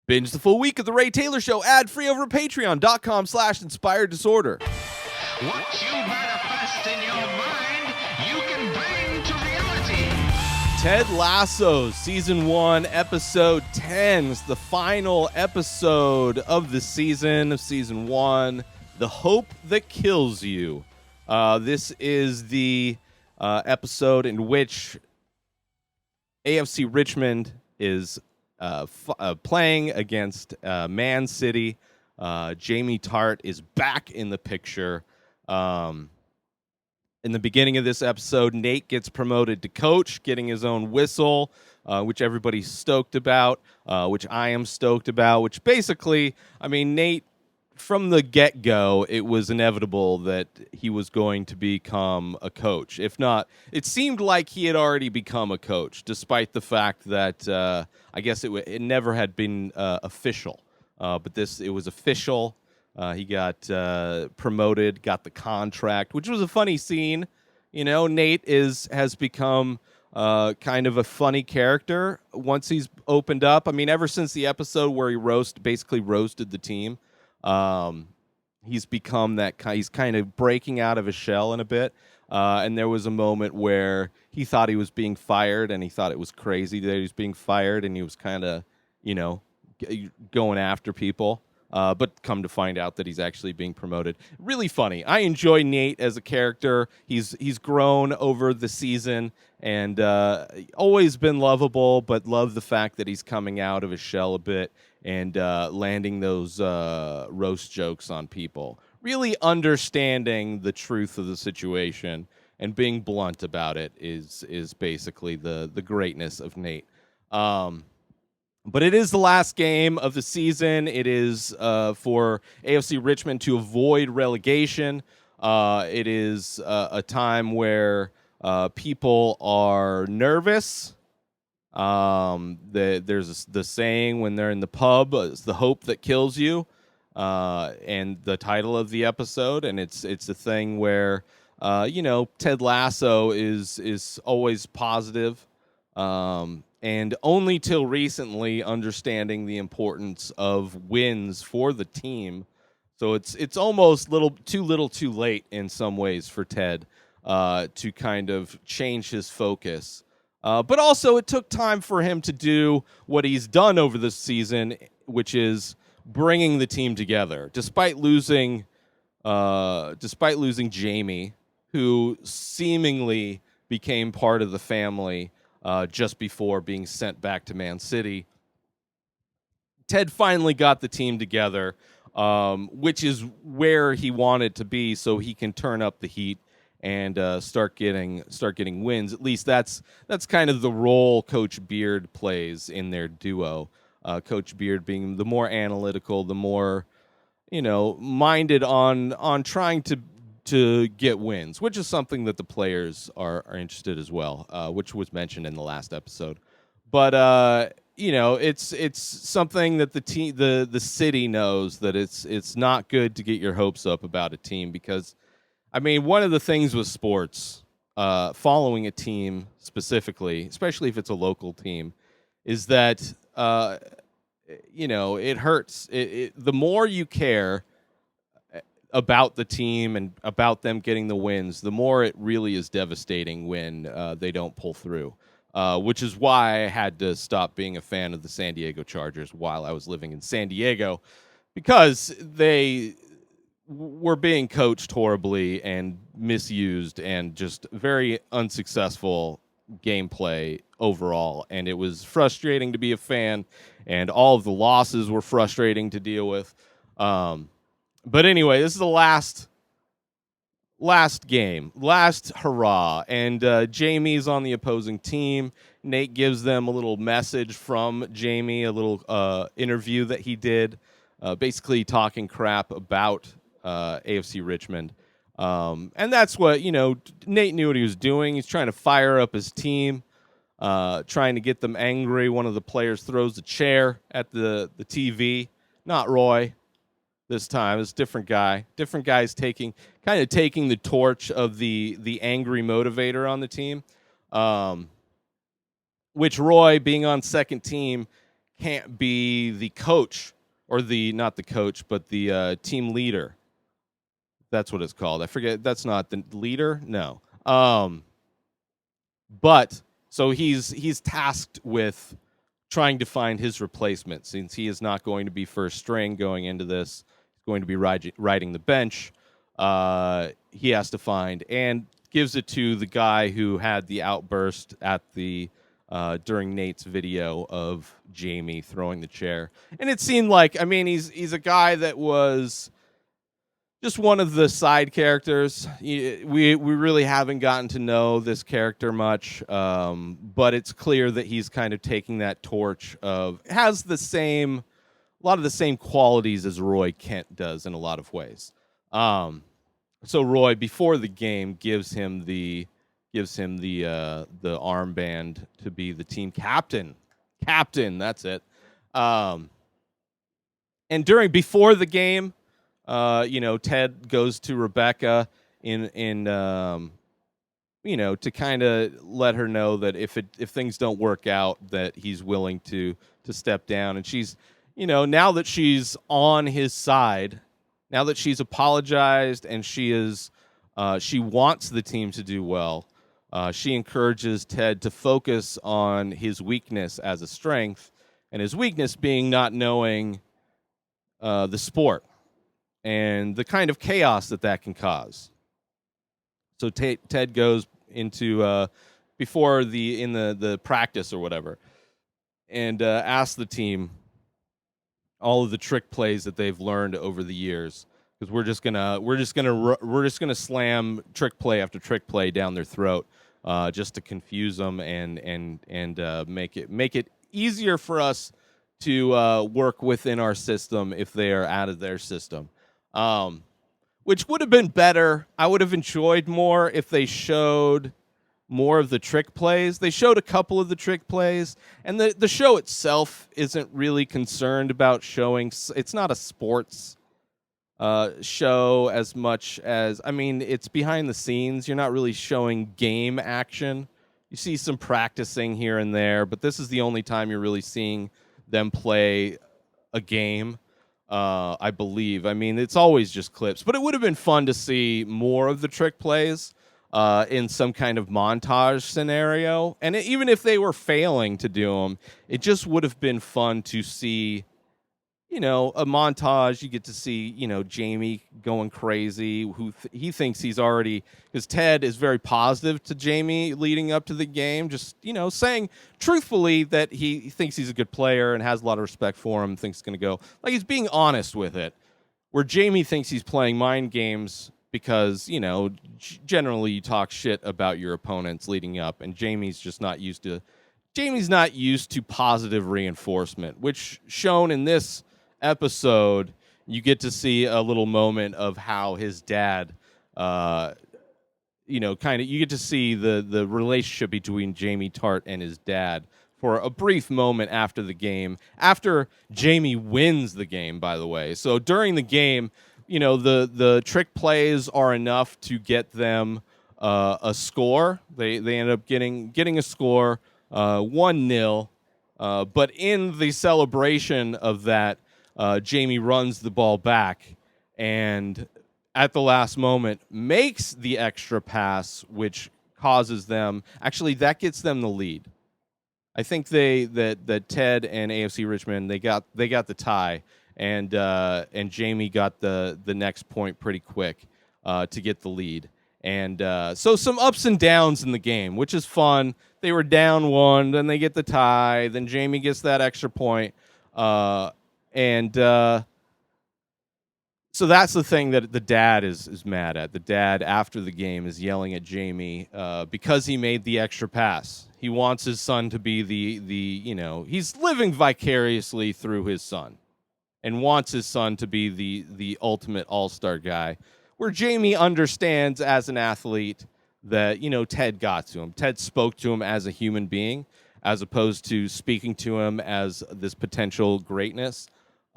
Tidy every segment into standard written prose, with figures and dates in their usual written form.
Binge the full week of The Ray Taylor Show ad-free over at patreon.com/inspireddisorder. What you manifest in your mind, you can bring to reality. Ted Lasso, Season 1, Episode 10 is the final episode of the season of Season 1, The Hope That Kills You. This is the episode in which AFC Richmond is playing against Man City. Jamie Tartt is back in the picture. In the beginning of this episode, Nate gets promoted to coach, getting his own whistle, which everybody's stoked about, which I am stoked about, which basically, I mean, Nate, from the get-go, it was inevitable that he was going to become a coach. If not, it seemed like he had already become a coach, despite the fact that I guess it never had been official. But it was official. He got promoted, got the contract, which was a funny scene. You know, Nate has become kind of a funny character once he's opened up. I mean, ever since the episode where he basically roasted the team, he's become that he's kind of breaking out of his shell in a bit. And there was a moment where he thought he was being fired, and he thought it was crazy that he was being fired, and he was kind of, going after people. But come to find out that he's actually being promoted. Really funny. I enjoy Nate as a character. He's grown over the season and always been lovable, but love the fact that he's coming out of his shell a bit and landing those roast jokes on people. Really understanding the truth of the situation and being blunt about it is basically the greatness of Nate. But it is the last game of the season. It is for AFC Richmond to avoid relegation. It is a time where people are nervous. There's the saying when they're in the pub, it's the hope that kills you, and the title of the episode. And it's a thing where, Ted Lasso is always positive. And only till recently understanding the importance of wins for the team. So it's almost too little too late in some ways for Ted to kind of change his focus. But also it took time for him to do what he's done over this season, which is bringing the team together. Despite losing Jamie, who seemingly became part of the family just before being sent back to Man City, Ted finally got the team together, which is where he wanted to be, so he can turn up the heat and start getting wins. At least that's kind of the role Coach Beard plays in their duo. Coach Beard being the more analytical, the more minded on trying to get wins, which is something that the players are interested as well, which was mentioned in the last episode. But it's something that the city knows that it's not good to get your hopes up about a team, because I mean, one of the things with sports, following a team specifically, especially if it's a local team, is that it hurts. The more you care about the team and about them getting the wins, the more it really is devastating when they don't pull through, which is why I had to stop being a fan of the San Diego Chargers while I was living in San Diego, because they were being coached horribly and misused and just very unsuccessful gameplay overall. And it was frustrating to be a fan, and all of the losses were frustrating to deal with. But anyway, this is the last game, last hurrah, and Jamie's on the opposing team. Nate gives them a little message from Jamie, a little interview that he did, basically talking crap about AFC Richmond. And that's what, Nate knew what he was doing. He's trying to fire up his team, trying to get them angry. One of the players throws a chair at the TV. Not Roy. This time it's a different guy. Different guys taking the torch of the angry motivator on the team. Which Roy, being on second team, can't be the coach, or not the coach, but the team leader. That's what it's called. I forget. That's not the leader. No. But so he's tasked with trying to find his replacement, since he is not going to be first string going into this. He's going to be riding the bench. He has to find, and gives it to the guy who had the outburst at the during Nate's video of Jamie throwing the chair. And it seemed like, I mean, he's a guy that was just one of the side characters. We really haven't gotten to know this character much, but it's clear that he's kind of taking that torch of, has a lot of the same qualities as Roy Kent does in a lot of ways. So Roy, before the game, gives him the armband to be the team captain. That's it. And before the game, Ted goes to Rebecca to kind of let her know that if things don't work out, that he's willing to step down. And she's, now that she's on his side, now that she's apologized and she wants the team to do well, she encourages Ted to focus on his weakness as a strength, and his weakness being not knowing the sport and the kind of chaos that can cause. So Ted goes into before the practice or whatever, and asks the team all of the trick plays that they've learned over the years, because we're just gonna slam trick play after trick play down their throat, just to confuse them and make it easier for us to work within our system if they are out of their system. Which would have been better. I would have enjoyed more if they showed more of the trick plays. They showed a couple of the trick plays, and the show itself isn't really concerned about showing. It's not a sports show as much as, I mean, it's behind the scenes. You're not really showing game action. You see some practicing here and there, but this is the only time you're really seeing them play a game. I believe. I mean, it's always just clips, but it would have been fun to see more of the trick plays in some kind of montage scenario. And even if they were failing to do them, it just would have been fun to see, a montage. You get to see, Jamie going crazy, who he thinks he's already, because Ted is very positive to Jamie leading up to the game, just, saying truthfully that he thinks he's a good player and has a lot of respect for him, thinks it's going to go. Like, he's being honest with it, where Jamie thinks he's playing mind games because, generally you talk shit about your opponents leading up, and Jamie's not used to positive reinforcement, which shown in this episode, you get to see a little moment of how his dad, you get to see the relationship between Jamie Tart and his dad for a brief moment after the game, after Jamie wins the game, by the way. So during the game, the trick plays are enough to get them a score. They end up getting a score, 1-0. But in the celebration of that, Jamie runs the ball back and at the last moment makes the extra pass, which causes them, actually that gets them the lead. I think that Ted and AFC Richmond, they got the tie, and Jamie got the next point pretty quick to get the lead. And so some ups and downs in the game, which is fun. They were down 1, then they get the tie, then Jamie gets that extra point. So that's the thing that the dad is mad at. The dad, after the game, is yelling at Jamie because he made the extra pass. He wants his son to be he's living vicariously through his son and wants his son to be the ultimate all-star guy, where Jamie understands as an athlete that, Ted got to him. Ted spoke to him as a human being as opposed to speaking to him as this potential greatness.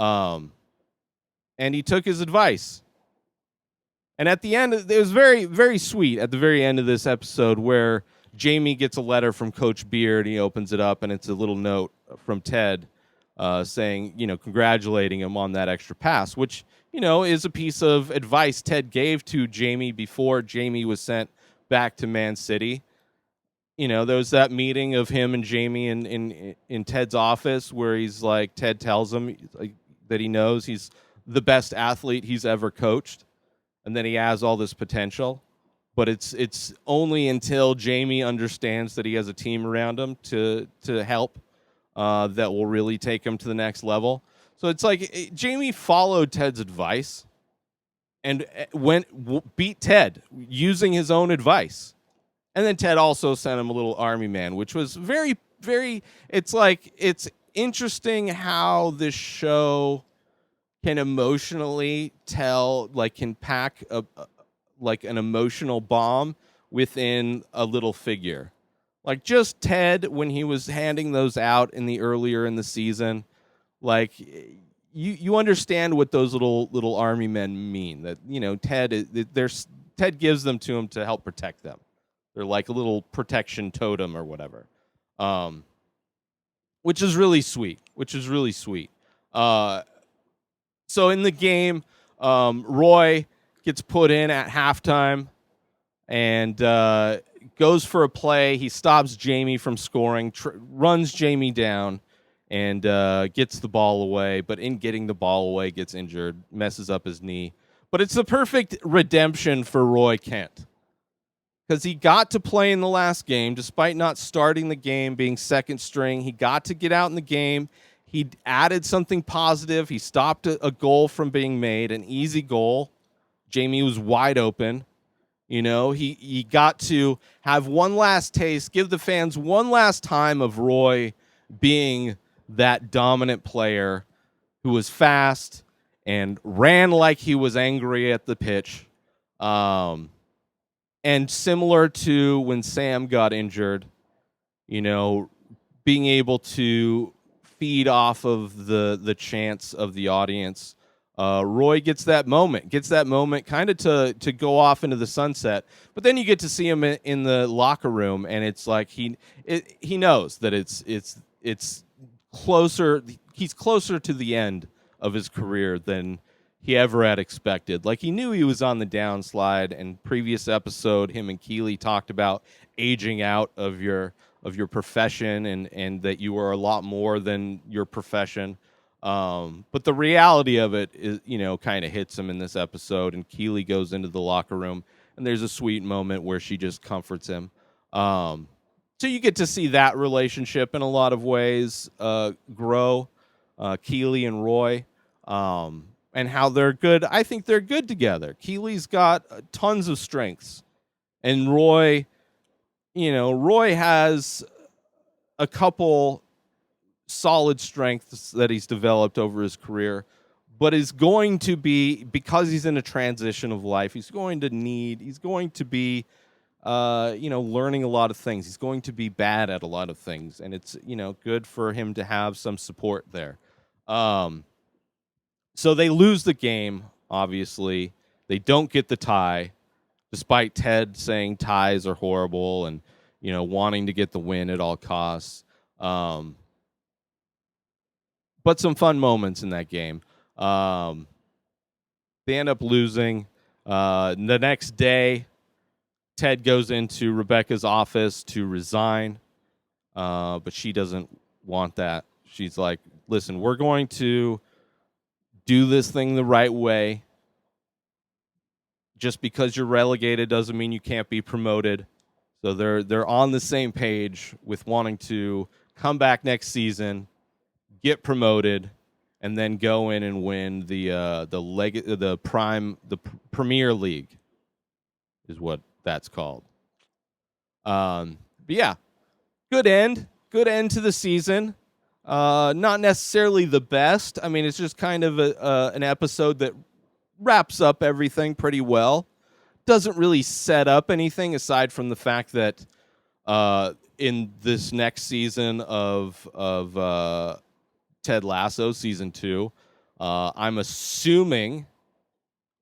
And he took his advice. And at the end, it was very, very sweet at the very end of this episode, where Jamie gets a letter from Coach Beard. He opens it up, and it's a little note from Ted saying, congratulating him on that extra pass, which, is a piece of advice Ted gave to Jamie before Jamie was sent back to Man City. There was that meeting of him and Jamie in Ted's office where he's like, Ted tells him that he knows he's the best athlete he's ever coached, and that he has all this potential. But it's only until Jamie understands that he has a team around him to help that will really take him to the next level. So it's like Jamie followed Ted's advice and beat Ted using his own advice. And then Ted also sent him a little army man, which was very, very, it's interesting how this show can emotionally can pack an emotional bomb within a little figure. Like just Ted, when he was handing those out earlier in the season, like you understand what those little army men mean. That Ted gives them to him to help protect them. They're like a little protection totem or whatever, which is really sweet. So in the game, Roy gets put in at halftime and goes for a play. He stops Jamie from scoring, runs Jamie down, and gets the ball away. But in getting the ball away, gets injured, messes up his knee. But it's the perfect redemption for Roy Kent, because he got to play in the last game, despite not starting the game, being second string. He got to get out in the game. He added something positive. He stopped a goal from being made, an easy goal. Jamie was wide open. He got to have one last taste, give the fans one last time of Roy being that dominant player who was fast and ran like he was angry at the pitch. And similar to when Sam got injured, being able to feed off of the chants of the audience. Roy gets that moment kind of to go off into the sunset. But then you get to see him in the locker room, and it's like he knows that it's closer. He's closer to the end of his career than he ever had expected. Like, he knew he was on the downslide, and previous episode, him and Keely talked about aging out of your profession and that you were a lot more than your profession. But the reality of it is, kind of hits him in this episode, and Keely goes into the locker room, and there's a sweet moment where she just comforts him. So you get to see that relationship in a lot of ways grow, Keely and Roy. And how they're good. I think they're good together. Keely's got tons of strengths. And Roy has a couple solid strengths that he's developed over his career, but is going to be, because he's in a transition of life, he's going to be, learning a lot of things. He's going to be bad at a lot of things. And it's, good for him to have some support there. So they lose the game, obviously. They don't get the tie, despite Ted saying ties are horrible and, wanting to get the win at all costs. But some fun moments in that game. They end up losing. The next day, Ted goes into Rebecca's office to resign, but she doesn't want that. She's like, listen, we're going to do this thing the right way. Just because you're relegated doesn't mean you can't be promoted. So they're on the same page with wanting to come back next season, get promoted, and then go in and win the Premier League is what that's called. But yeah, good end to the season. Not necessarily the best. I mean, it's just kind of an episode that wraps up everything pretty well. Doesn't really set up anything aside from the fact that in this next season of Ted Lasso, season 2, I'm assuming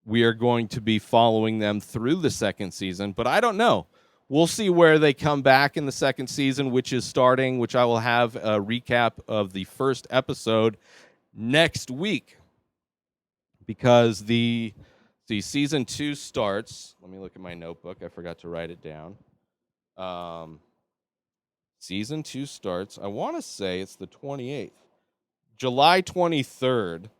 we are going to be following them through the second season, but I don't know. we'll see where they come back in the second season, which is starting, which I will have a recap of the first episode next week, because the season 2 starts. Let me look at my notebook. I forgot to write it down. Season 2 starts, I want to say it's the 28th. July 23rd,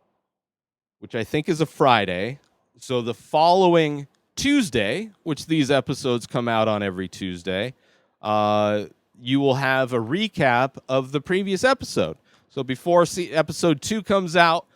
which I think is a Friday. So the following Tuesday, which these episodes come out on every Tuesday, you will have a recap of the previous episode. So before episode 2 comes out,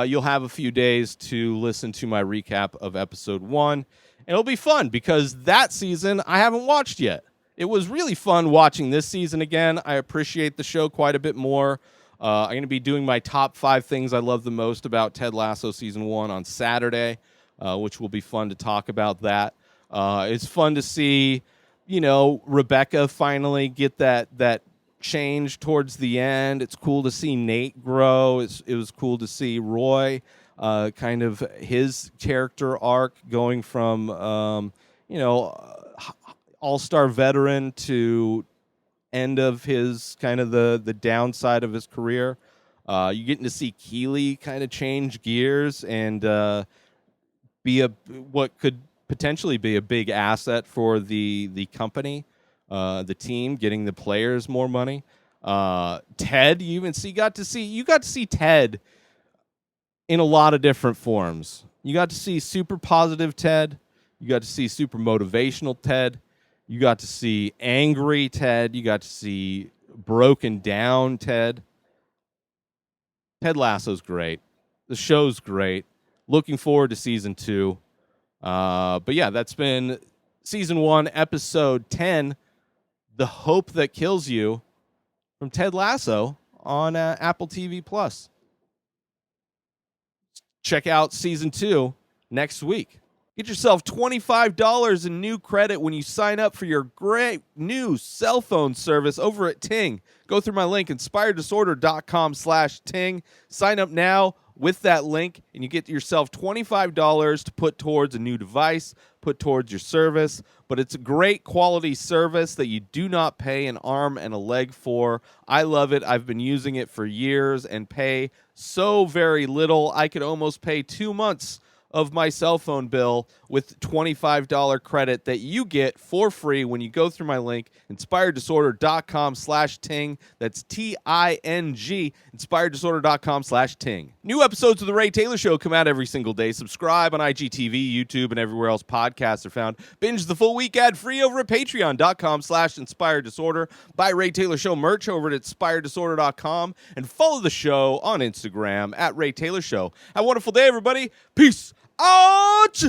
you'll have a few days to listen to my recap of episode 1. And it'll be fun because that season I haven't watched yet. It was really fun watching this season again. I appreciate the show quite a bit more. I'm going to be doing my top 5 things I love the most about Ted Lasso Season 1 on Saturday, which will be fun to talk about that. It's fun to see, Rebecca finally get that change towards the end. It's cool to see Nate grow. It was cool to see Roy, kind of his character arc going from, all-star veteran to end of his kind of the downside of his career. You're getting to see Keeley kind of change gears and be what could potentially be a big asset for the company, the team, getting the players more money. Ted, you got to see Ted in a lot of different forms. You got to see super positive Ted. You got to see super motivational Ted. You got to see angry Ted. You got to see broken down Ted. Ted Lasso's great. The show's great. Looking forward to season 2. But yeah, that's been season 1, episode 10, The Hope That Kills You, from Ted Lasso on Apple TV+. Check out season 2 next week. Get yourself $25 in new credit when you sign up for your great new cell phone service over at Ting. Go through my link, inspireddisorder.com/Ting. Sign up now with that link, and you get yourself $25 to put towards a new device, put towards your service. But it's a great quality service that you do not pay an arm and a leg for. I love it. I've been using it for years and pay so very little. I could almost pay 2 months of my cell phone bill with $25 credit that you get for free when you go through my link, inspireddisorder.com/Ting. That's TING, inspireddisorder.com/Ting. New episodes of The Ray Taylor Show come out every single day. Subscribe on IGTV, YouTube, and everywhere else podcasts are found. Binge the full week ad-free over at patreon.com/inspireddisorder. Buy Ray Taylor Show merch over at inspireddisorder.com, and follow the show on Instagram at Ray Taylor Show. Have a wonderful day, everybody. Peace out!